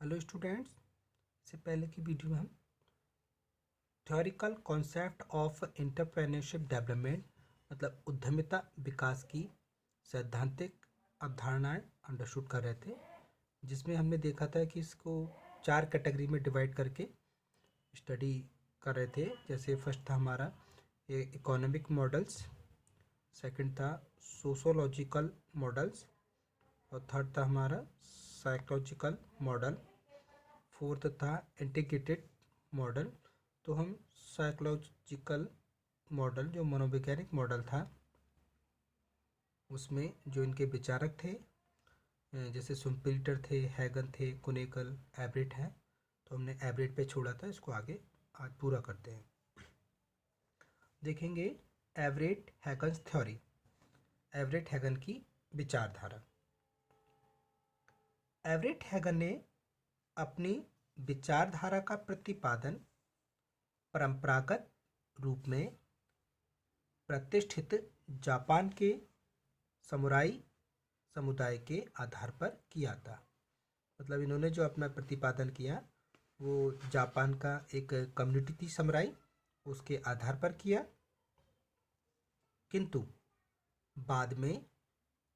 Hello students, इससे पहले की वीडियो में हम theoretical concept of entrepreneurship development मतलब उद्यमिता विकास की सैद्धांतिक अवधारणाएं अंडरस्टूड कर रहे थे, जिसमें हमने देखा था कि इसको 4 कैटेगरी में डिवाइड करके स्टडी कर रहे थे। जैसे फर्स्ट था हमारा इकोनॉमिक मॉडल्स, सेकंड था सोशोलॉजिकल मॉडल्स और थर्ड था हमारा साइकोलॉजिकल मॉडल, फोर्थ था इंटीग्रेटेड मॉडल। तो हम साइकोलॉजिकल मॉडल जो मनोवैज्ञानिक मॉडल था उसमें जो इनके विचारक थे जैसे सुम्पिल्टर थे, हैगन थे, कुनेकल, एवरेट हैं, तो हमने एवरेट पे छोड़ा था। इसको आगे आज पूरा करते हैं। देखेंगे एवरेट हैगन्स थ्योरी, एवरेट हैगन की विचारधारा। एवरेट हैगन ने अपनी विचारधारा का प्रतिपादन परंपरागत रूप में प्रतिष्ठित जापान के समुराई समुदाय के आधार पर किया था। मतलब इन्होंने जो अपना प्रतिपादन किया वो जापान का एक कम्युनिटी थी समुराई, उसके आधार पर किया, किंतु बाद में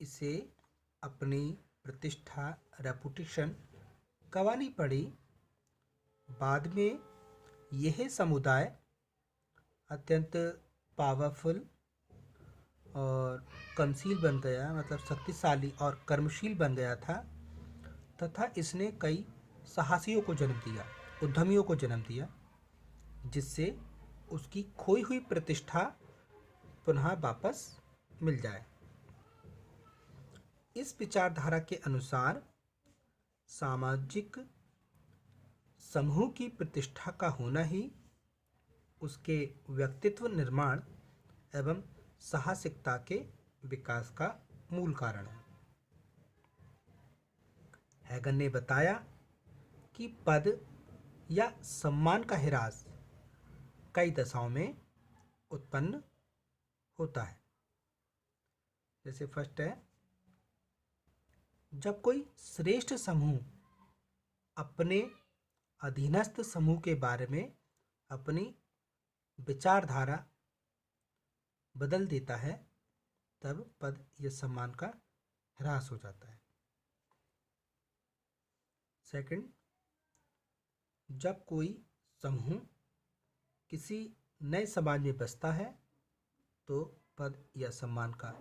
इसे अपनी प्रतिष्ठा रेपुटेशन गंवानी पड़ी। बाद में यह समुदाय अत्यंत पावरफुल और कर्मशील बन गया, मतलब शक्तिशाली और कर्मशील बन गया था, तथा इसने कई साहसियों को जन्म दिया, उद्यमियों को जन्म दिया, जिससे उसकी खोई हुई प्रतिष्ठा पुनः वापस मिल जाए। इस विचारधारा के अनुसार सामाजिक समूह की प्रतिष्ठा का होना ही उसके व्यक्तित्व निर्माण एवं साहसिकता के विकास का मूल कारण है। हैगन ने बताया कि पद या सम्मान का ह्रास कई दशाओं में उत्पन्न होता है। जैसे फर्स्ट है, जब कोई श्रेष्ठ समूह अपने अधीनस्थ समूह के बारे में अपनी विचारधारा बदल देता है, तब पद या सम्मान का ह्रास हो जाता है। सेकंड, जब कोई समूह किसी नए समाज में बसता है तो पद या सम्मान का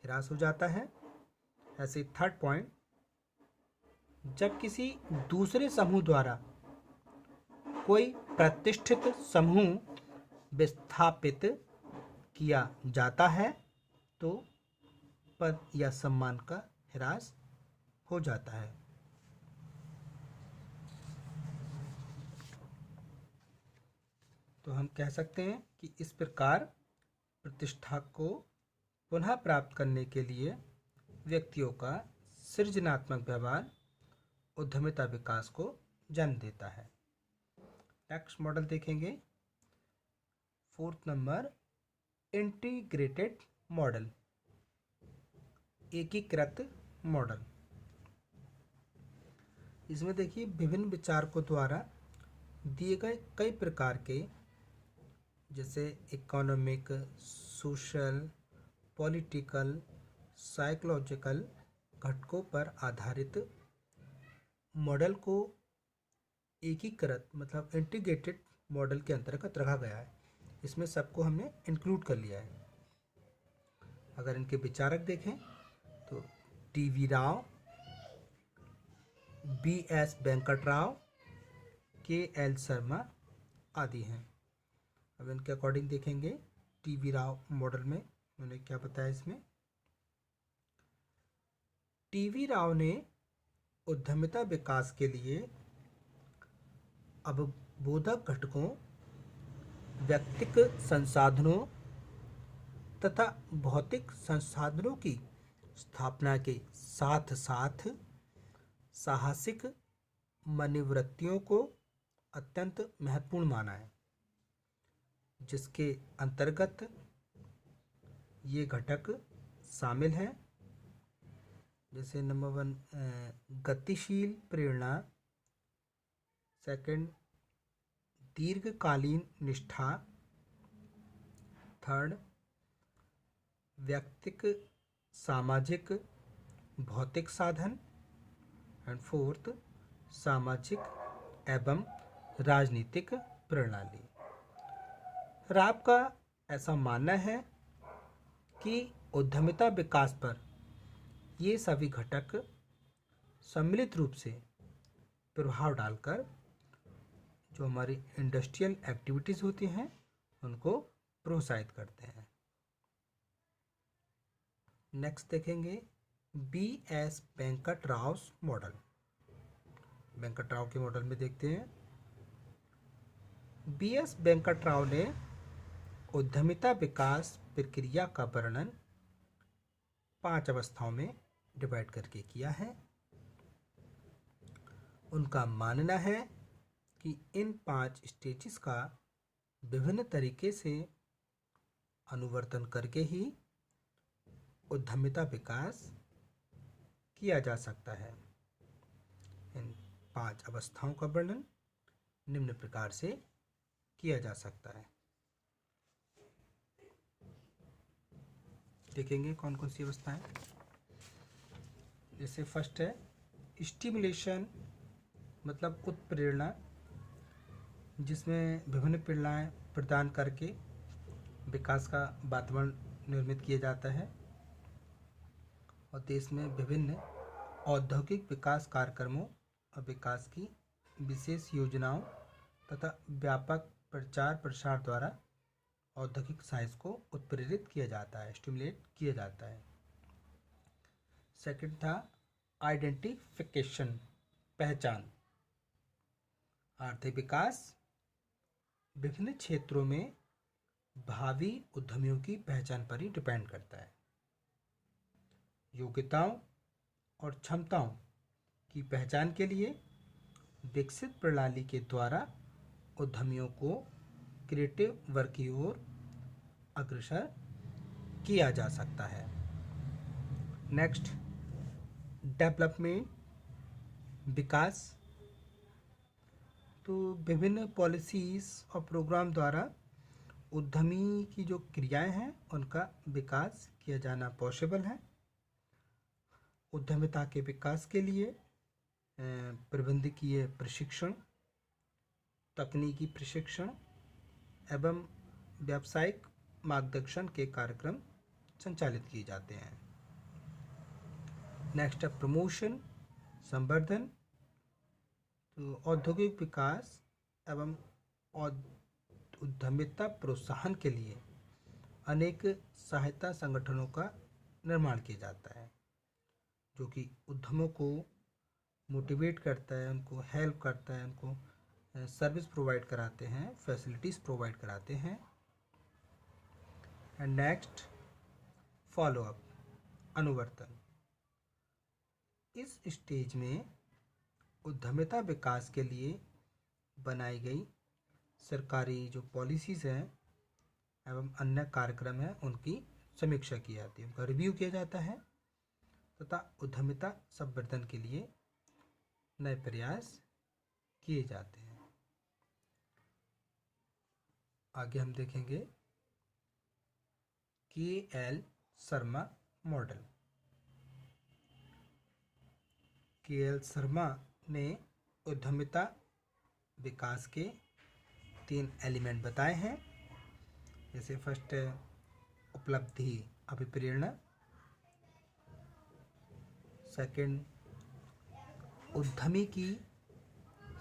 ह्रास हो जाता है। ऐसे थर्ड पॉइंट, जब किसी दूसरे समूह द्वारा कोई प्रतिष्ठित समूह विस्थापित किया जाता है तो पद या सम्मान का ह्रास हो जाता है। तो हम कह सकते हैं कि इस प्रकार प्रतिष्ठा को पुनः प्राप्त करने के लिए व्यक्तियों का सृजनात्मक व्यवहार उद्यमिता विकास को जन्म देता है। नेक्स्ट मॉडल देखेंगे, फोर्थ नंबर, इंटीग्रेटेड मॉडल, एकीकृत मॉडल। इसमें देखिए विभिन्न विचारकों द्वारा दिए गए कई प्रकार के जैसे इकोनॉमिक, सोशल, पॉलिटिकल, साइकोलॉजिकल घटकों पर आधारित मॉडल को एकीकृत मतलब इंटीग्रेटेड मॉडल के अंतर्गत रखा गया है। इसमें सबको हमने इंक्लूड कर लिया है। अगर इनके विचारक देखें तो TV. Rao, BS. Venkatarao, KL. Sharma आदि हैं। अब इनके अकॉर्डिंग देखेंगे टी.वी. राव मॉडल में उन्होंने क्या बताया। इसमें टी.वी. राव ने उद्यमिता विकास के लिए अवबोधक घटकों, व्यक्तिक संसाधनों तथा भौतिक संसाधनों की स्थापना के साथ साथ साहसिक मनोवृत्तियों को अत्यंत महत्वपूर्ण माना है, जिसके अंतर्गत ये घटक शामिल हैं। जैसे नंबर 1, गतिशील प्रेरणा सेकंड, दीर्घकालीन निष्ठा। थर्ड, व्यक्तिक सामाजिक भौतिक साधन। एंड फोर्थ, सामाजिक एवं राजनीतिक प्रणाली। राव का ऐसा मानना है कि उद्यमिता विकास पर ये सभी घटक सम्मिलित रूप से प्रभाव डालकर जो हमारी इंडस्ट्रियल एक्टिविटीज़ होती हैं उनको प्रोत्साहित करते हैं। नेक्स्ट देखेंगे B.S. वेंकट राव मॉडल। वेंकट राव के मॉडल में देखते हैं। B.S. वेंकट राव ने उद्यमिता विकास प्रक्रिया का वर्णन 5 अवस्थाओं में डिवाइड करके किया है। उनका मानना है कि इन 5 स्टेजेस का विभिन्न तरीके से अनुवर्तन करके ही उद्यमिता विकास किया जा सकता है। इन 5 अवस्थाओं का वर्णन निम्न प्रकार से किया जा सकता है। देखेंगे कौन कौन सी अवस्थाएं। जैसे फर्स्ट है स्टिमुलेशन, मतलब उत्प्रेरणा, जिसमें विभिन्न प्रेरणाएं प्रदान करके विकास का वातावरण निर्मित किया जाता है और देश में विभिन्न औद्योगिक विकास कार्यक्रमों और विकास की विशेष योजनाओं तथा व्यापक प्रचार प्रसार द्वारा औद्योगिक साइंस को उत्प्रेरित किया जाता है, स्टिमुलेट किया जाता है। सेकंड था आइडेंटिफिकेशन, पहचान। आर्थिक विकास विभिन्न क्षेत्रों में भावी उद्यमियों की पहचान पर ही डिपेंड करता है। योग्यताओं और क्षमताओं की पहचान के लिए विकसित प्रणाली के द्वारा उद्यमियों को क्रिएटिव वर्क की ओर अग्रसर किया जा सकता है। नेक्स्ट, डेवलपमेंट, विकास। तो विभिन्न पॉलिसीज और प्रोग्राम द्वारा उद्यमी की जो क्रियाएं हैं उनका विकास किया जाना पॉसिबल है। उद्यमिता के विकास के लिए प्रबंधकीय प्रशिक्षण, तकनीकी प्रशिक्षण एवं व्यावसायिक मार्गदर्शन के कार्यक्रम संचालित किए जाते हैं। नेक्स्ट है प्रमोशन, संवर्धन। तो औद्योगिक विकास एवं उद्यमिता प्रोत्साहन के लिए अनेक सहायता संगठनों का निर्माण किया जाता है जो कि उद्यमों को मोटिवेट करता है, उनको हेल्प करता है, उनको सर्विस प्रोवाइड कराते हैं, फैसिलिटीज़ प्रोवाइड कराते हैं। एंड नेक्स्ट, फॉलोअप, अनुवर्तन। इस स्टेज में उद्यमिता विकास के लिए बनाई गई सरकारी जो पॉलिसीज़ हैं एवं अन्य कार्यक्रम हैं उनकी समीक्षा की जाती है, उनका रिव्यू किया जाता है तथा उद्यमिता संवर्धन के लिए नए प्रयास किए जाते हैं। आगे हम देखेंगे KL. Sharma model. KL. Sharma ने उद्यमिता विकास के 3 एलिमेंट बताए हैं। जैसे फर्स्ट है उपलब्धि अभिप्रेरणा, सेकंड उद्यमी की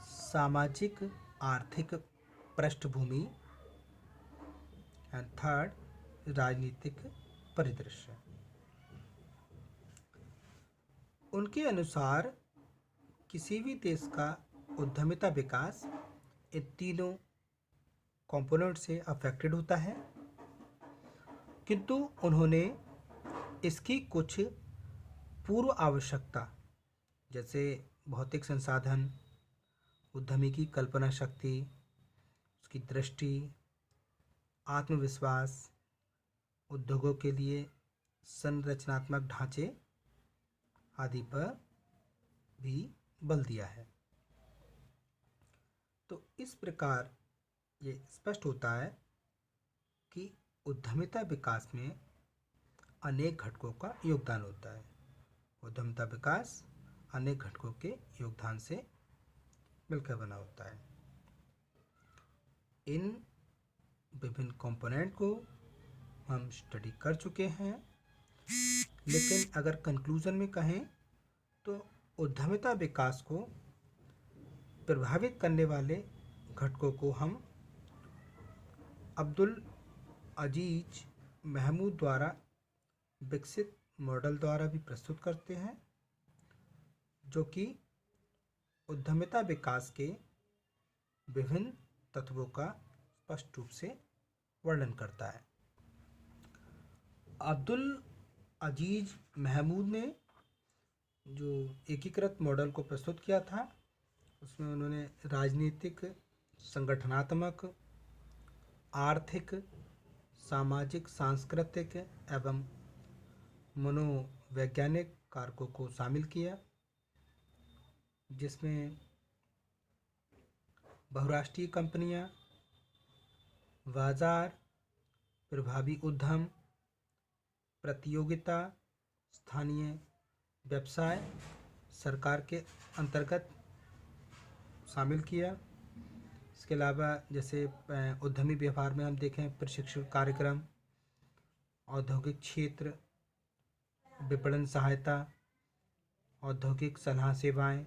सामाजिक आर्थिक पृष्ठभूमि एंड थर्ड राजनीतिक परिदृश्य। उनके अनुसार किसी भी देश का उद्यमिता विकास इन तीनों कंपोनेंट से अफेक्टेड होता है, किंतु उन्होंने इसकी कुछ पूर्व आवश्यकता जैसे भौतिक संसाधन, उद्यमी की कल्पना शक्ति, उसकी दृष्टि, आत्मविश्वास, उद्योगों के लिए संरचनात्मक ढांचे आदि पर भी बल दिया है। इस प्रकार ये स्पष्ट होता है कि उद्यमिता विकास में अनेक घटकों का योगदान होता है। उद्यमिता विकास अनेक घटकों के योगदान से मिलकर बना होता है। इन विभिन्न कंपोनेंट को हम स्टडी कर चुके हैं, लेकिन अगर कंक्लूजन में कहें तो उद्यमिता विकास को प्रभावित करने वाले घटकों को हम अब्दुल अजीज महमूद द्वारा विकसित मॉडल द्वारा भी प्रस्तुत करते हैं, जो कि उद्यमिता विकास के विभिन्न तत्वों का स्पष्ट रूप से वर्णन करता है। अब्दुल अजीज महमूद ने जो एकीकृत मॉडल को प्रस्तुत किया था, उसमें उन्होंने राजनीतिक, संगठनात्मक, आर्थिक, सामाजिक, सांस्कृतिक एवं मनोवैज्ञानिक कारकों को शामिल किया, जिसमें बहुराष्ट्रीय कंपनियां, बाजार, प्रभावी उद्यम, प्रतियोगिता, स्थानीय व्यवसाय, सरकार के अंतर्गत शामिल किया। इसके अलावा जैसे उद्यमी व्यवहार में हम देखें प्रशिक्षण कार्यक्रम, औद्योगिक क्षेत्र, विपणन सहायता, औद्योगिक सलाह सेवाएं,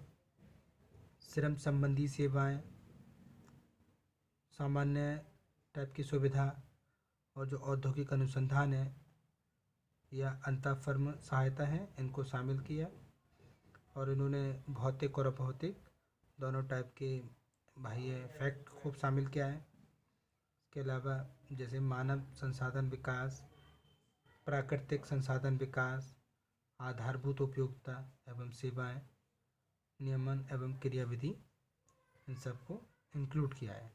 श्रम संबंधी सेवाएं, सामान्य टाइप की सुविधा, और जो औद्योगिक अनुसंधान है या अंतःफर्म सहायता है, इनको शामिल किया। और इन्होंने भौतिक और अभौतिक दोनों टाइप के बाह्य फैक्ट को शामिल किया है। इसके अलावा जैसे मानव संसाधन विकास, प्राकृतिक संसाधन विकास, आधारभूत उपयोगिता एवं सेवाएं, नियमन एवं क्रियाविधि, इन सबको इंक्लूड किया है।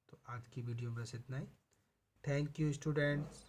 तो आज की वीडियो में बस इतना ही। Thank you students.